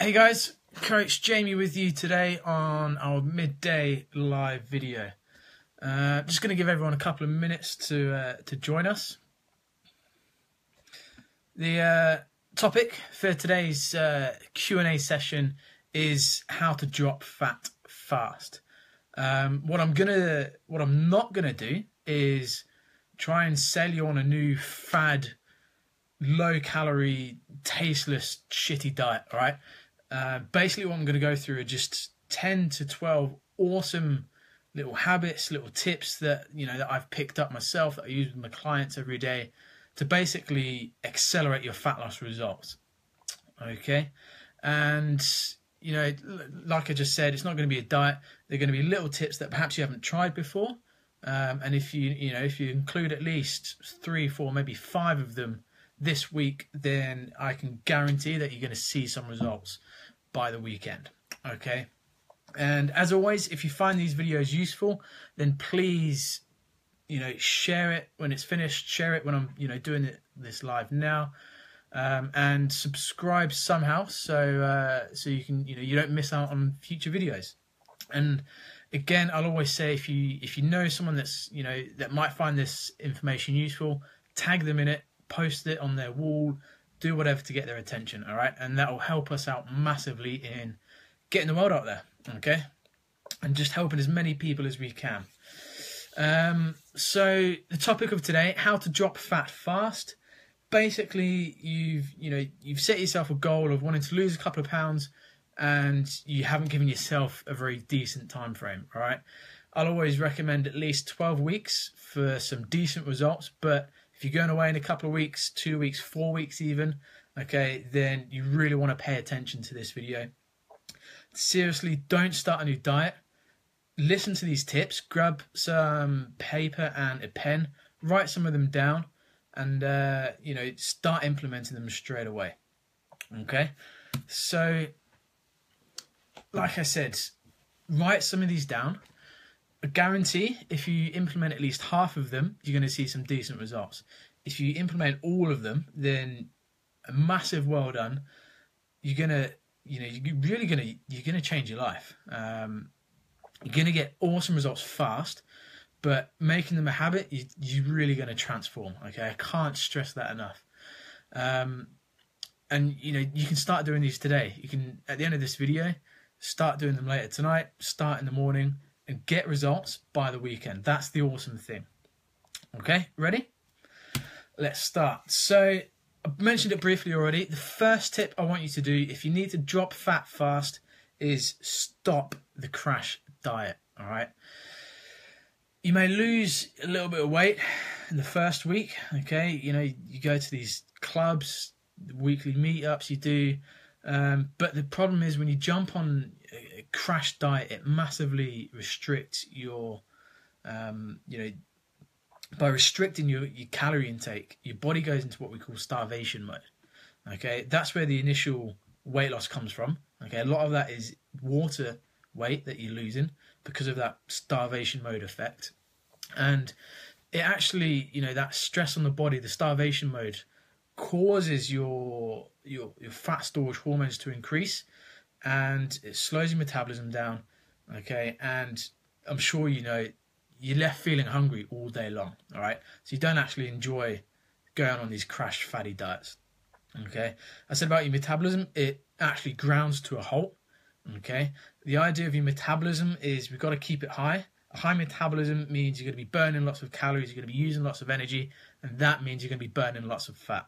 Hey guys, Coach Jamie with you today on our midday live video. Just going to give everyone a couple of minutes to join us. The topic for today's Q&A session is how to drop fat fast. What I'm not gonna do is try and sell you on a new fad, low-calorie, tasteless, shitty diet. All right. Basically, what I'm going to go through are just 10 to 12 awesome little habits, little tips that that I've picked up myself, that I use with my clients every day to basically accelerate your fat loss results. Okay, and like I just said, it's not going to be a diet. They're going to be little tips that perhaps you haven't tried before, and if you include at least 3, 4, maybe 5 of them this week, then I can guarantee that you're going to see some results by the weekend. Okay, and as always, if you find these videos useful, then please share it when it's finished, share it when I'm doing this live now, and subscribe somehow so you can you don't miss out on future videos. And again, I'll always say, if you know someone that's that might find this information useful, tag them in it, post it on their wall, do whatever to get their attention. All right, and that will help us out massively in getting the word out there. Okay, and just helping as many people as we can. So the topic of today: how to drop fat fast. Basically, you've set yourself a goal of wanting to lose a couple of pounds, and you haven't given yourself a very decent time frame. All right, I'll always recommend at least 12 weeks for some decent results, but if you're going away in a couple of weeks, 2 weeks, 4 weeks even, okay, then you really want to pay attention to this video. Seriously, don't start a new diet. Listen to these tips, grab some paper and a pen, write some of them down, and start implementing them straight away. Okay, so like I said, write some of these down. I guarantee if you implement at least half of them, you're going to see some decent results. If you implement all of them, then a massive well done. You're gonna change your life. You're gonna get awesome results fast, but making them a habit, you're really going to transform. Okay, I can't stress that enough. And you can start doing these today. You can, at the end of this video, start doing them later tonight. Start in the morning. And get results by the weekend. That's the awesome thing. Okay, ready? Let's start. So I mentioned it briefly already. The first tip I want you to do if you need to drop fat fast is stop the crash diet. All right. You may lose a little bit of weight in the first week. Okay, you go to these clubs, the weekly meetups you do. But the problem is when you jump on a crash diet, it massively restricts your, by restricting your calorie intake, your body goes into what we call starvation mode. Okay, that's where the initial weight loss comes from. Okay, a lot of that is water weight that you're losing because of that starvation mode effect. And it actually, that stress on the body, the starvation mode, causes your fat storage hormones to increase, and it slows your metabolism down. Okay, and I'm sure you're left feeling hungry all day long. All right, so you don't actually enjoy going on these crash fatty diets. Okay, I said about your metabolism, it actually grounds to a halt. Okay, the idea of your metabolism is we've got to keep it high. A high metabolism means you're going to be burning lots of calories, you're going to be using lots of energy, and that means you're going to be burning lots of fat.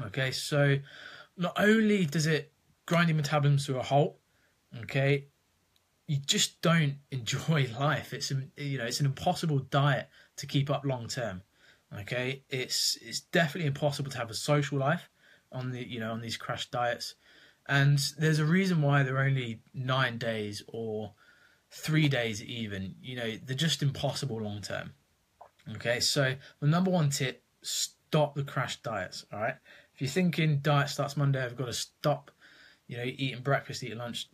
Okay, so not only does it grind your metabolism to a halt, okay, you just don't enjoy life. It's an impossible diet to keep up long term. Okay, it's definitely impossible to have a social life on these crash diets, and there's a reason why they're only 9 days or 3 days even. They're just impossible long term. Okay, so the number one tip: stop the crash diets. All right. If you're thinking diet starts Monday, I've got to stop, eating breakfast, eating lunch,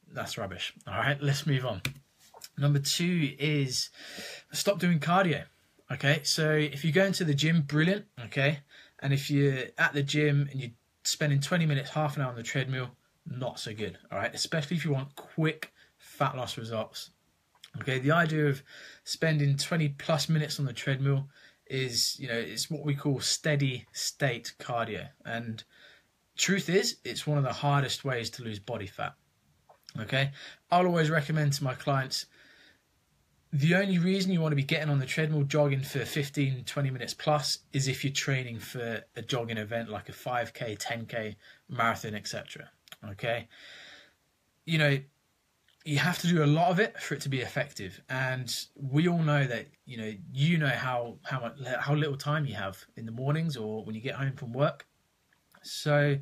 that's rubbish. All right, let's move on. Number 2 is stop doing cardio. Okay, so if you're going to the gym, brilliant. Okay, and if you're at the gym and you're spending 20 minutes, half an hour on the treadmill, not so good. All right, especially if you want quick fat loss results. Okay, the idea of spending 20 plus minutes on the treadmill is, it's what we call steady state cardio. And truth is, it's one of the hardest ways to lose body fat. Okay, I'll always recommend to my clients, the only reason you want to be getting on the treadmill jogging for 15, 20 minutes plus is if you're training for a jogging event like a 5K, 10K, marathon, etc. Okay, you have to do a lot of it for it to be effective. And we all know that, how little time you have in the mornings or when you get home from work. So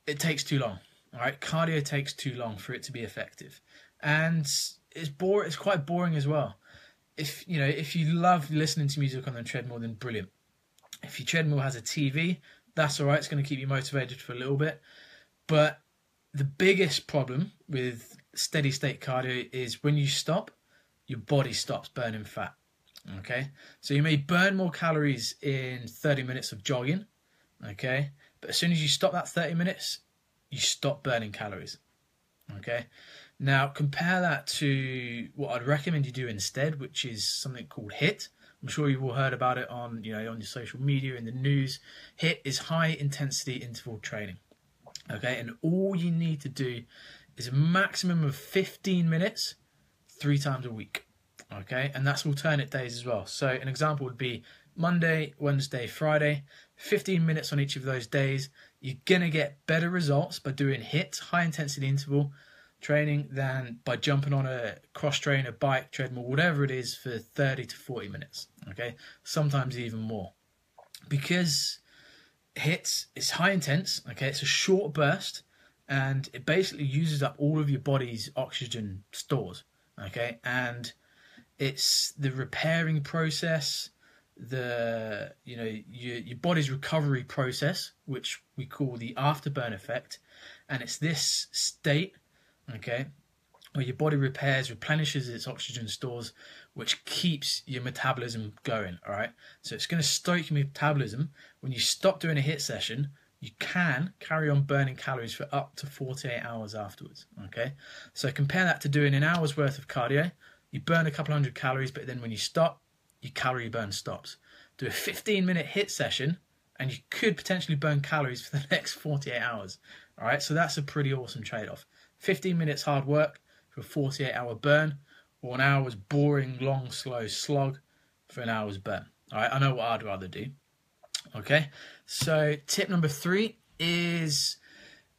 it takes too long. All right, cardio takes too long for it to be effective. And it's quite boring as well. If you love listening to music on the treadmill, then brilliant. If your treadmill has a TV, that's all right. It's going to keep you motivated for a little bit. But the biggest problem with steady state cardio is when you stop, your body stops burning fat. Okay, so you may burn more calories in 30 minutes of jogging. Okay, but as soon as you stop that 30 minutes, you stop burning calories. Okay, now compare that to what I'd recommend you do instead, which is something called HIIT. I'm sure you've all heard about it on your social media, in the news. HIIT is high intensity interval training. Okay, and all you need to do is a maximum of 15 minutes 3 times a week. Okay, and that's alternate days as well. So an example would be Monday, Wednesday, Friday, 15 minutes on each of those days. You're going to get better results by doing HIIT, high intensity interval training, than by jumping on a cross trainer, bike, treadmill, whatever it is, for 30 to 40 minutes. Okay, sometimes even more. Because HIIT is high intense, okay, it's a short burst, and it basically uses up all of your body's oxygen stores. Okay, and it's the repairing process, your body's recovery process, which we call the afterburn effect, and it's this state, okay, where your body replenishes its oxygen stores, which keeps your metabolism going. All right, so it's going to stoke your metabolism. When you stop doing a HIIT session, you can carry on burning calories for up to 48 hours afterwards. Okay, so compare that to doing an hour's worth of cardio. You burn a couple hundred calories, but then when you stop, your calorie burn stops. Do a 15-minute HIIT session, and you could potentially burn calories for the next 48 hours. All right, so that's a pretty awesome trade-off. 15 minutes hard work for a 48-hour burn, or an hour's boring, long, slow slog for an hour's burn. All right, I know what I'd rather do. Okay, so tip number 3 is,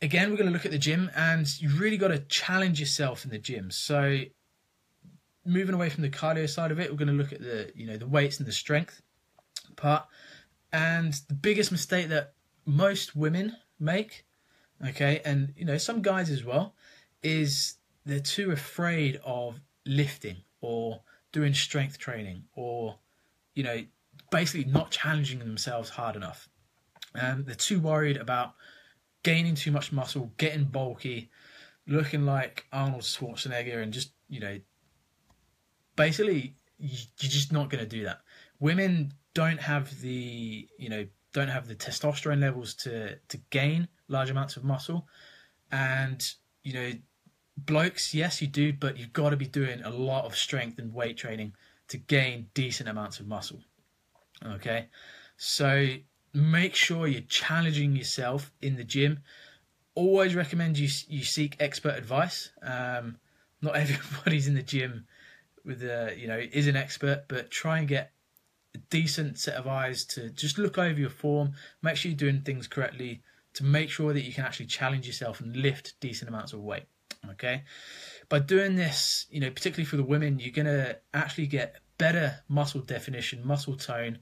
again, we're going to look at the gym, and you really got to challenge yourself in the gym. So moving away from the cardio side of it, we're going to look at the weights and the strength part. And the biggest mistake that most women make, okay, and some guys as well, is they're too afraid of lifting or doing strength training, or basically not challenging themselves hard enough. They're too worried about gaining too much muscle, getting bulky, looking like Arnold Schwarzenegger, and just basically you're just not going to do that. Women don't have the testosterone levels to gain large amounts of muscle, and blokes, yes, you do, but you've got to be doing a lot of strength and weight training to gain decent amounts of muscle. Okay, so make sure you're challenging yourself in the gym. Always recommend you seek expert advice. Not everybody's in the gym with is an expert, but try and get a decent set of eyes to just look over your form, make sure you're doing things correctly, to make sure that you can actually challenge yourself and lift decent amounts of weight. Okay, by doing this, particularly for the women, you're going to actually get better muscle definition, muscle tone,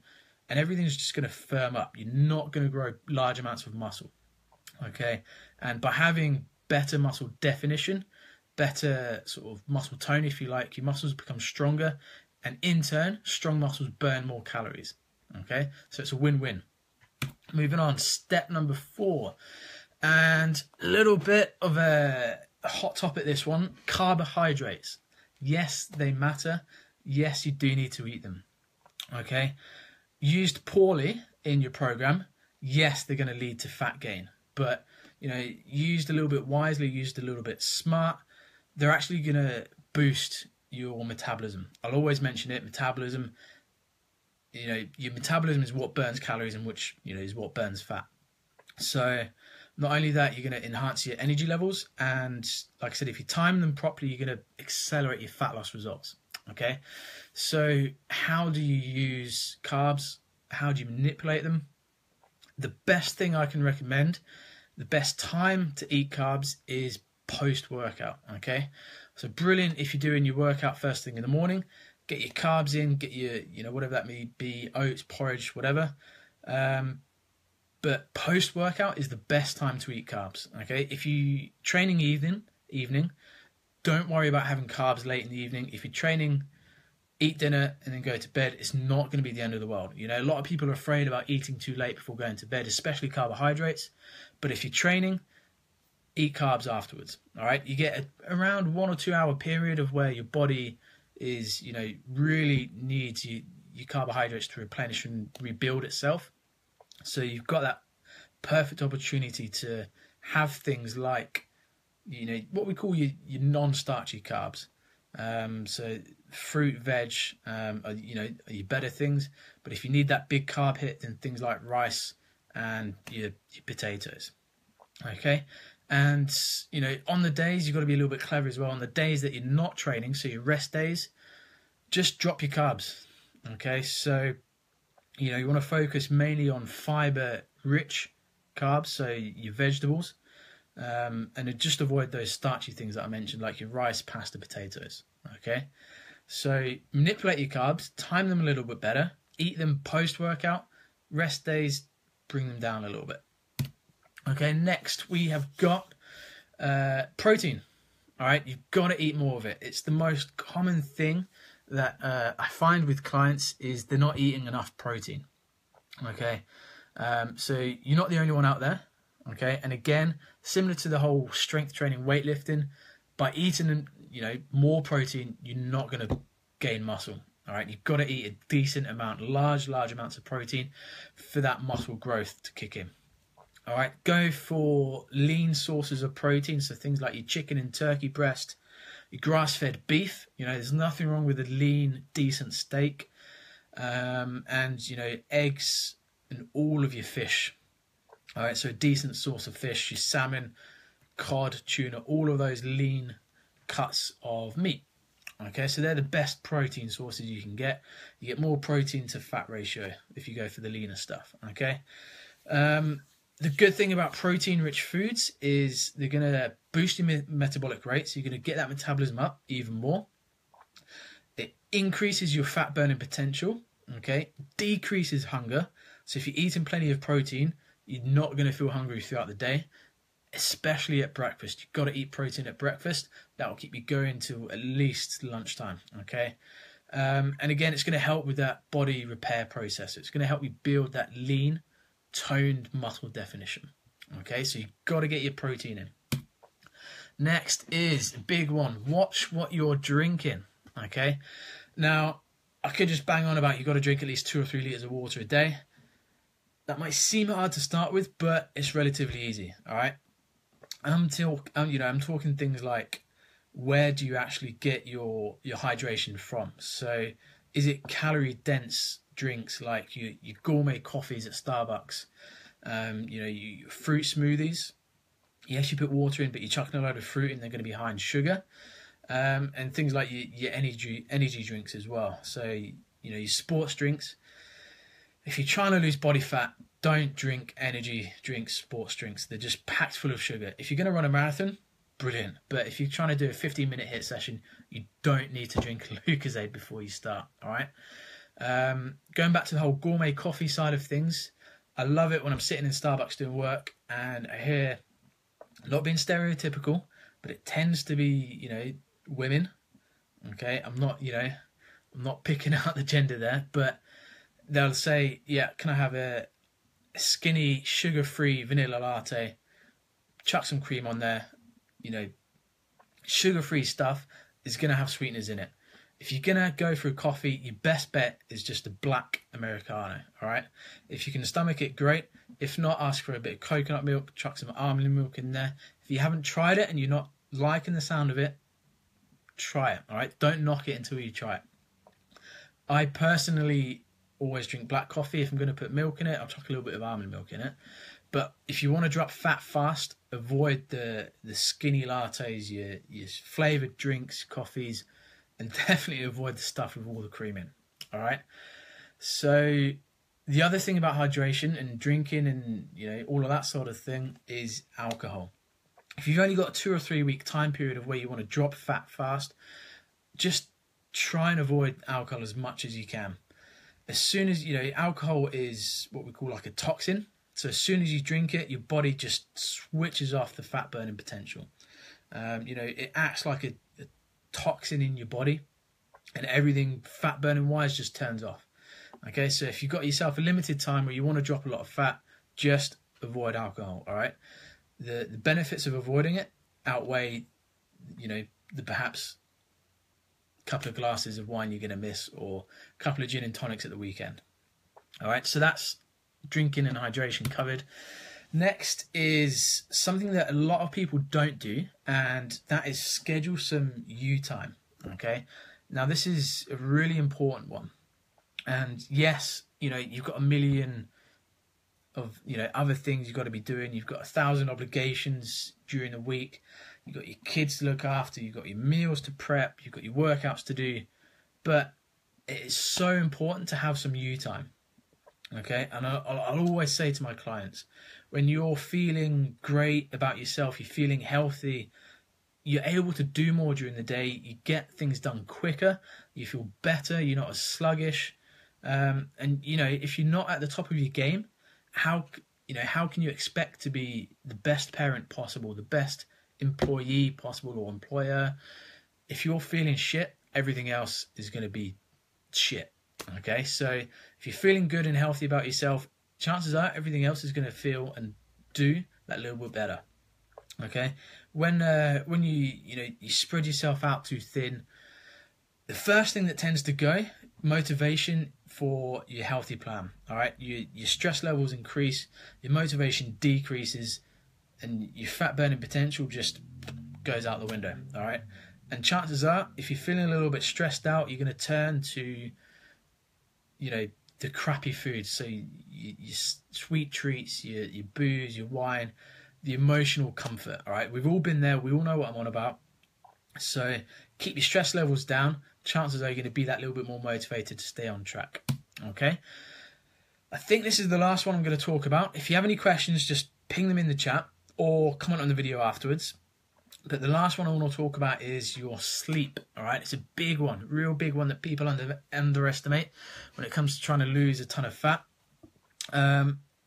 and everything's just going to firm up. You're not going to grow large amounts of muscle. Okay, and by having better muscle definition, better sort of muscle tone, if you like, your muscles become stronger, and in turn, strong muscles burn more calories. Okay, so it's a win-win. Moving on, step number 4, and a little bit of a hot topic, this one: carbohydrates. Yes, they matter. Yes, you do need to eat them. Okay, used poorly in your program, yes, they're going to lead to fat gain. but used a little bit wisely, used a little bit smart, they're actually going to boost your metabolism. I'll always mention it, metabolism. Your metabolism is what burns calories and which is what burns fat. So not only that, you're going to enhance your energy levels, and like I said, if you time them properly, you're going to accelerate your fat loss results. Okay, so how do you use carbs? How do you manipulate them? The best thing I can recommend, the best time to eat carbs is post-workout. Okay, so brilliant if you're doing your workout first thing in the morning, get your carbs in, get your whatever that may be, oats, porridge, whatever. But post-workout is the best time to eat carbs. Okay, if you training evening, don't worry about having carbs late in the evening. If you're training, eat dinner and then go to bed. It's not going to be the end of the world. A lot of people are afraid about eating too late before going to bed, especially carbohydrates. But if you're training, eat carbs afterwards. All right, you get around 1 or 2 hour period of where your body is, really needs your carbohydrates to replenish and rebuild itself. So you've got that perfect opportunity to have things like, what we call your non-starchy carbs. So fruit, veg, are your better things. But if you need that big carb hit, then things like rice and your potatoes. Okay. And, on the days, you've got to be a little bit clever as well. On the days that you're not training, so your rest days, just drop your carbs. Okay. So, you want to focus mainly on fiber-rich carbs, so your vegetables, and just avoid those starchy things that I mentioned, like your rice, pasta, potatoes. Okay, so manipulate your carbs, time them a little bit better, eat them post-workout, rest days, bring them down a little bit. Okay, next we have got protein. All right, you've got to eat more of it. It's the most common thing that I find with clients is they're not eating enough protein. Okay, so you're not the only one out there. Okay, and again, similar to the whole strength training, weightlifting, by eating more protein, you're not going to gain muscle. All right, you've got to eat a decent amount, large amounts of protein for that muscle growth to kick in. All right, go for lean sources of protein, so things like your chicken and turkey breast, your grass-fed beef. There's nothing wrong with a lean, decent steak, and eggs and all of your fish. All right, so a decent source of fish, your salmon, cod, tuna, all of those lean cuts of meat. Okay, so they're the best protein sources you can get. You get more protein to fat ratio if you go for the leaner stuff. Okay. The good thing about protein-rich foods is they're going to boost your metabolic rate, so you're going to get that metabolism up even more. It increases your fat-burning potential, okay? Decreases hunger. So if you're eating plenty of protein, you're not going to feel hungry throughout the day, especially at breakfast. You've got to eat protein at breakfast. That will keep you going till at least lunchtime, okay? And again, it's going to help with that body repair process. It's going to help you build that lean, toned muscle definition. Okay, so you've got to get your protein in. Next is a big one. Watch what you're drinking. Okay, now I could just bang on about you've got to drink at least 2 or 3 litres of water a day. That might seem hard to start with, but it's relatively easy. All right, I'm talking things like, where do you actually get your hydration from? So is it calorie dense drinks like your gourmet coffees at Starbucks, your fruit smoothies? Yes, you put water in, but you're chucking a load of fruit in, they're going to be high in sugar, and things like your energy drinks as well. So your sports drinks. If you're trying to lose body fat, don't drink energy drinks, sports drinks. They're just packed full of sugar. If you're going to run a marathon, brilliant. But if you're trying to do a 15-minute HIIT session, you don't need to drink Lucozade before you start. All right. Going back to the whole gourmet coffee side of things, I love it when I'm sitting in Starbucks doing work and I hear, not being stereotypical, but it tends to be, women. Okay, I'm not picking out the gender there, but they'll say, yeah, can I have a skinny, sugar-free vanilla latte, chuck some cream on there. Sugar-free stuff is going to have sweeteners in it. If you're going to go for a coffee, your best bet is just a black Americano, all right? If you can stomach it, great. If not, ask for a bit of coconut milk, chuck some almond milk in there. If you haven't tried it and you're not liking the sound of it, try it, all right? Don't knock it until you try it. I personally always drink black coffee. If I'm going to put milk in it, I'll chuck a little bit of almond milk in it. But if you want to drop fat fast, avoid the skinny lattes, your flavoured drinks, coffees, and definitely avoid the stuff with all the cream in, all right? So the other thing about hydration and drinking and, you know, all of that sort of thing is alcohol. If you've only got a 2 or 3 week time period of where you want to drop fat fast, just try and avoid alcohol as much as you can. As soon as, you know, alcohol is what we call like a toxin. So as soon as you drink it, your body just switches off the fat burning potential. You know, it acts like a toxin in your body, and everything fat burning wise just turns off. Okay, so if you've got yourself a limited time where you want to drop a lot of fat, just avoid alcohol, all right? The benefits of avoiding it outweigh, you know, the perhaps couple of glasses of wine you're going to miss, or a couple of gin and tonics at the weekend. All right, so that's drinking and hydration covered. Next is something that a lot of people don't do, and that is schedule some you time. Okay, now this is a really important one. And yes, you know, you've got a million of, you know, other things you've got to be doing. You've got 1,000 obligations during the week. You've got your kids to look after. You've got your meals to prep. You've got your workouts to do. But it is so important to have some you time. Okay, and I'll always say to my clients, when you're feeling great about yourself, you're feeling healthy, you're able to do more during the day, you get things done quicker, you feel better, you're not as sluggish. And, you know, if you're not at the top of your game, how can you expect to be the best parent possible, the best employee possible, or employer? If you're feeling shit, everything else is going to be shit. Okay, so if you're feeling good and healthy about yourself, chances are everything else is going to feel and do that little bit better. Okay, when you spread yourself out too thin, the first thing that tends to go, motivation for your healthy plan. All right, your stress levels increase, your motivation decreases, and your fat burning potential just goes out the window. All right, and chances are, if you're feeling a little bit stressed out, you're going to turn to, you know, the crappy foods. So your sweet treats, your booze, your wine, the emotional comfort. All right, we've all been there. We all know what I'm on about. So keep your stress levels down. Chances are you're going to be that little bit more motivated to stay on track. Okay, I think this is the last one I'm going to talk about. If you have any questions, just ping them in the chat or comment on the video afterwards. But the last one I want to talk about is your sleep. All right, it's a big one, real big one that people underestimate when it comes to trying to lose a ton of fat.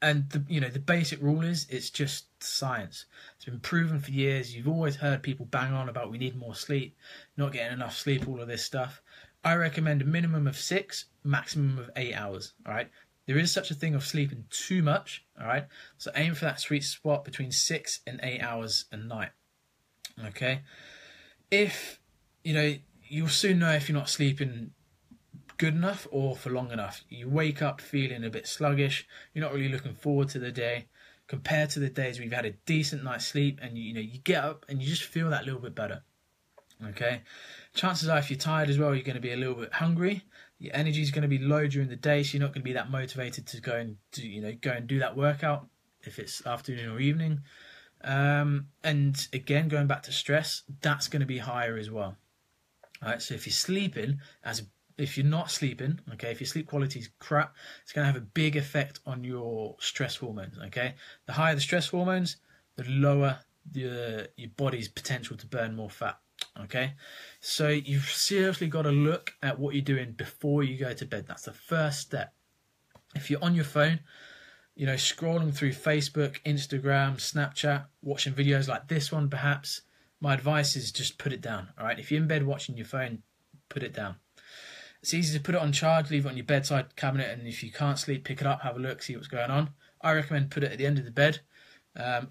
And the basic rule is, it's just science. It's been proven for years. You've always heard people bang on about we need more sleep, not getting enough sleep, all of this stuff. I recommend a minimum of 6, maximum of 8 hours. All right, there is such a thing of sleeping too much. All right, so aim for that sweet spot between 6 and 8 hours a night. Okay, if you know, you'll soon know if you're not sleeping good enough or for long enough. You wake up feeling a bit sluggish, you're not really looking forward to the day, compared to the days where you've had a decent night's sleep and you get up and you just feel that little bit better. Okay, chances are if you're tired as well, you're going to be a little bit hungry, your energy is going to be low during the day, so you're not going to be that motivated to go and do that workout if it's afternoon or evening. And again, going back to stress, that's going to be higher as well. All right, so if you're not sleeping, okay, if your sleep quality is crap, it's going to have a big effect on your stress hormones. Okay, the higher the stress hormones, the lower your body's potential to burn more fat. Okay, so you've seriously got to look at what you're doing before you go to bed. That's the first step. If you're on your phone, scrolling through Facebook, Instagram, Snapchat, watching videos like this one perhaps, my advice is just put it down. All right, if you're in bed watching your phone, put it down. It's easy to put it on charge, leave it on your bedside cabinet, and if you can't sleep, pick it up, have a look, see what's going on. I recommend put it at the end of the bed,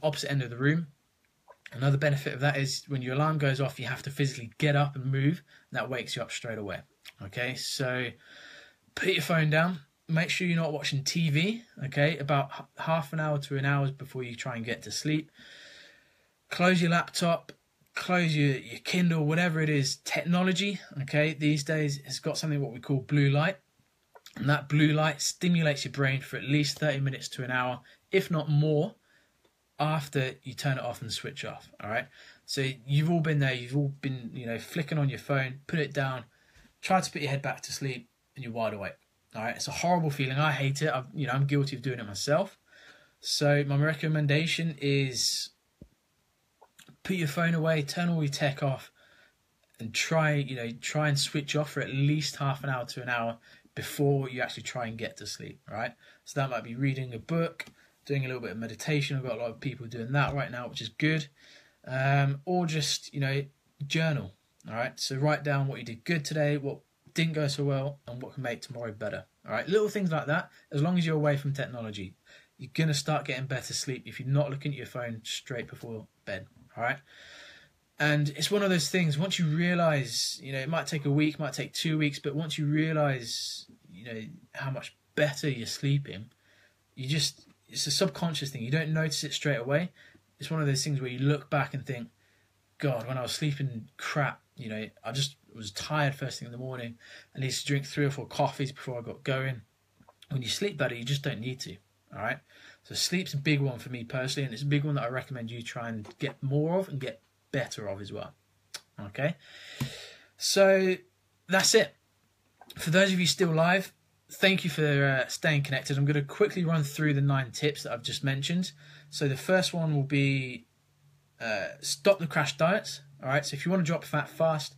opposite end of the room. Another benefit of that is when your alarm goes off, you have to physically get up and move, and that wakes you up straight away. Okay, so put your phone down. make sure you're not watching TV, okay, about half an hour to an hour before you try and get to sleep. Close your laptop, close your Kindle, whatever it is. Technology, okay, these days it's got something what we call blue light. And that blue light stimulates your brain for at least 30 minutes to an hour, if not more, after you turn it off and switch off, all right? So you've all been there. You've all been, flicking on your phone, put it down, try to put your head back to sleep, and you're wide awake, all right? It's a horrible feeling. I hate it. I'm guilty of doing it myself. So my recommendation is put your phone away, turn all your tech off, and try and switch off for at least half an hour to an hour before you actually try and get to sleep, all right? So that might be reading a book, doing a little bit of meditation. I've got a lot of people doing that right now, which is good. Or just, journal, all right? So write down what you did good today, what didn't go so well, and what can make tomorrow better, all right? Little things like that, as long as you're away from technology. You're going to start getting better sleep if you're not looking at your phone straight before bed, all right? And it's one of those things, once you realise, it might take a week, might take 2 weeks, but once you realise, how much better you're sleeping, it's a subconscious thing. You don't notice it straight away. It's one of those things where you look back and think, God, when I was sleeping crap, I just was tired first thing in the morning. I needed to drink 3 or 4 coffees before I got going. When you sleep better, you just don't need to, all right? So sleep's a big one for me personally, and it's a big one that I recommend you try and get more of and get better of as well. Okay, so that's it. For those of you still live, thank you for staying connected. I'm going to quickly run through the 9 tips that I've just mentioned. So the first one will be stop the crash diets. All right, so if you want to drop fat fast,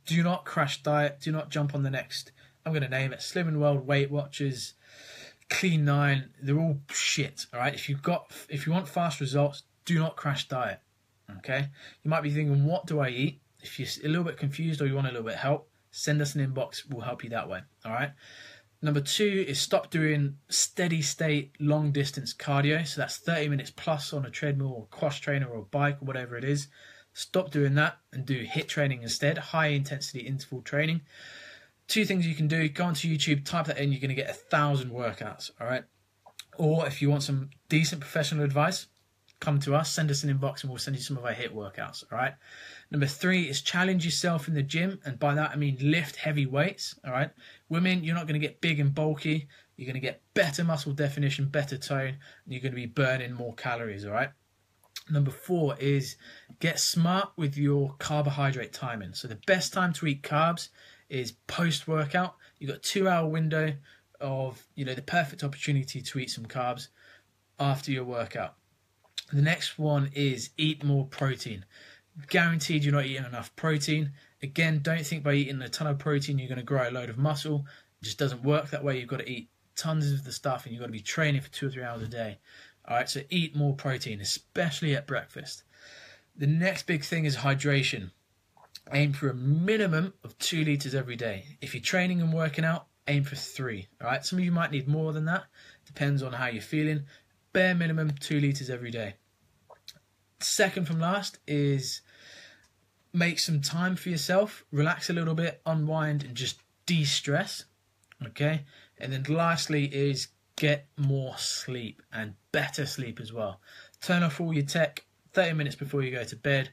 do not crash diet. Do not jump on the next, I'm going to name it, Slim and World, Weight Watchers, Clean 9. They're all shit. All right, if you want fast results, do not crash diet. Okay, you might be thinking, what do I eat? If you're a little bit confused or you want a little bit of help, send us an inbox. We'll help you that way. All right. Number 2 is stop doing steady state long distance cardio. So that's 30 minutes plus on a treadmill or cross trainer or a bike or whatever it is. Stop doing that and do HIIT training instead, high intensity interval training. 2 things you can do: go onto YouTube, type that in, you're going to get 1,000 workouts. All right. Or if you want some decent professional advice, come to us, send us an inbox, and we'll send you some of our HIIT workouts, all right? Number 3 is challenge yourself in the gym, and by that I mean lift heavy weights, all right? Women, you're not going to get big and bulky. You're going to get better muscle definition, better tone, and you're going to be burning more calories, all right? Number 4 is get smart with your carbohydrate timing. So the best time to eat carbs is post-workout. You've got a 2-hour window of, the perfect opportunity to eat some carbs after your workout. The next one is eat more protein. Guaranteed you're not eating enough protein. Again, don't think by eating a ton of protein you're going to grow a load of muscle. It just doesn't work that way. You've got to eat tons of the stuff, and you've got to be training for 2 or 3 hours a day. All right, so eat more protein, especially at breakfast. The next big thing is hydration. Aim for a minimum of 2 litres every day. If you're training and working out, aim for 3. All right, some of you might need more than that. Depends on how you're feeling. Bare minimum 2 litres every day. Second from last is make some time for yourself. Relax a little bit, unwind, and just de-stress. Okay? And then lastly is get more sleep, and better sleep as well. Turn off all your tech 30 minutes before you go to bed,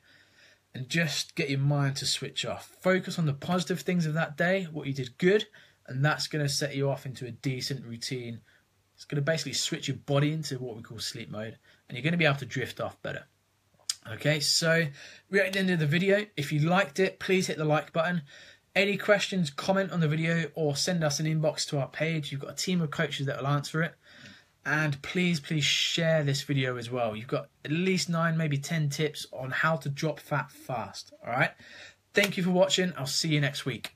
and just get your mind to switch off. Focus on the positive things of that day, what you did good, and that's going to set you off into a decent routine. It's going to basically switch your body into what we call sleep mode, and you're going to be able to drift off better. Okay, so we're at the end of the video. If you liked it, please hit the like button. Any questions, comment on the video or send us an inbox to our page. You've got a team of coaches that will answer it. And please share this video as well. You've got at least 9, maybe 10 tips on how to drop fat fast. All right, thank you for watching. I'll see you next week.